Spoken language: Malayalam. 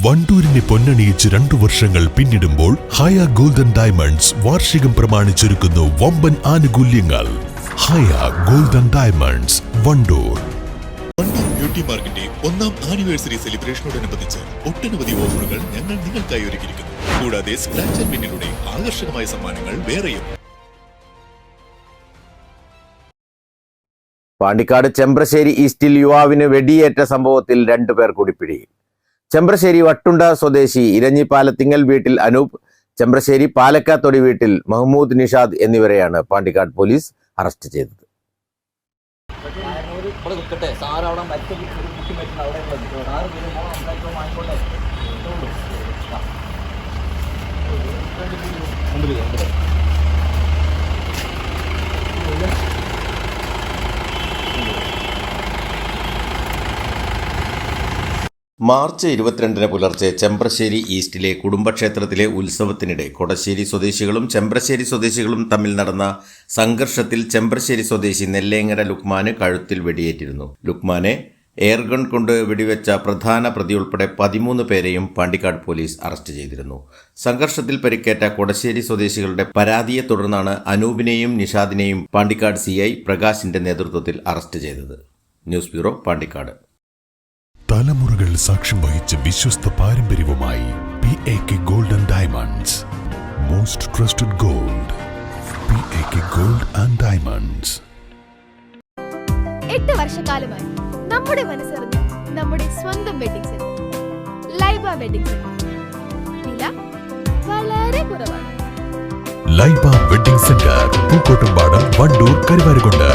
വണ്ടൂരിനെ പൊന്നണിയിച്ച് 2 വർഷങ്ങൾ പിന്നിടുമ്പോൾ ഹയ ഗോൾഡൻ ഡയമണ്ട്സ് വാർഷികം പ്രമാണിച്ചൊരുക്കുന്നു വമ്പൻ ആനുകൂല്യങ്ങൾ. Haya golden diamonds, Wandoor. Wandoor beauty മാർക്കിന്റെ 1ാം ആനിവേഴ്സറി സെലിബ്രേഷനോടനുബന്ധിച്ച് ഒട്ടനവധി ഓഫറുകൾ ഞങ്ങൾ നിങ്ങൾക്കായി ഒരുക്കിയിരിക്കുന്നു. കൂടാതെ സ്ക്രാച്ച് ആൻഡ് വിന്നിലൂടെ ആകർഷകമായ സമ്മാനങ്ങൾ വേറെയും. പാണ്ടിക്കാട് ചെമ്പ്രശ്ശേരി ഈസ്റ്റിൽ യുവാവിന് വെടിയേറ്റ സംഭവത്തിൽ 2 പേർ കൂടി പിടിയിൽ. ചെമ്പ്രശ്ശേരി വട്ടുണ്ട സ്വദേശി ഇരഞ്ഞിപ്പാലത്തിങ്ങൽ വീട്ടിൽ അനൂപ്, ചെമ്പ്രശ്ശേരി പാലക്കാത്തൊടി വീട്ടിൽ മഹ്മൂദ് നിഷാദ് എന്നിവരെയാണ് പാണ്ടിക്കാട് പോലീസ് അറസ്റ്റ് ചെയ്തത്. മാർച്ച് 22 പുലർച്ചെ ചെമ്പ്രശ്ശേരി ഈസ്റ്റിലെ കുടുംബക്ഷേത്രത്തിലെ ഉത്സവത്തിനിടെ കൊടശ്ശേരി സ്വദേശികളും ചെമ്പ്രശ്ശേരി സ്വദേശികളും തമ്മിൽ നടന്ന സംഘർഷത്തിൽ ചെമ്പ്രശ്ശേരി സ്വദേശി നെല്ലേങ്ങര ലുക്മാന് കഴുത്തിൽ വെടിയേറ്റിരുന്നു. ലുക്മാനെ എയർഗൺ കൊണ്ട് വെടിവെച്ച പ്രധാന പ്രതിയുൾപ്പെടെ 13 പേരെയും പാണ്ടിക്കാട് പോലീസ് അറസ്റ്റ് ചെയ്തിരുന്നു. സംഘർഷത്തിൽ പരിക്കേറ്റ കൊടശ്ശേരി സ്വദേശികളുടെ പരാതിയെ തുടർന്നാണ് അനൂപിനെയും നിഷാദിനെയും പാണ്ടിക്കാട് CI പ്രകാശിന്റെ നേതൃത്വത്തിൽ അറസ്റ്റ് ചെയ്തത്. News bureau, Pandikkad. തലമുറകൾ സാക്ഷ്യം വഹിച്ച വിശ്വസ്ത പാരമ്പര്യവുമായി PAK golden diamonds, most trusted gold. PAK gold and diamonds. 8 വർഷക്കാലമായി നമ്മുടെ മനസ്സറിഞ്ഞ നമ്മുടെ സ്വന്തം wedding centre Laiba wedding centre. വില വളരെ കുറവാണ്. Laiba wedding centre, Pookkottumpadam, Wandoor, Karuvarakundu.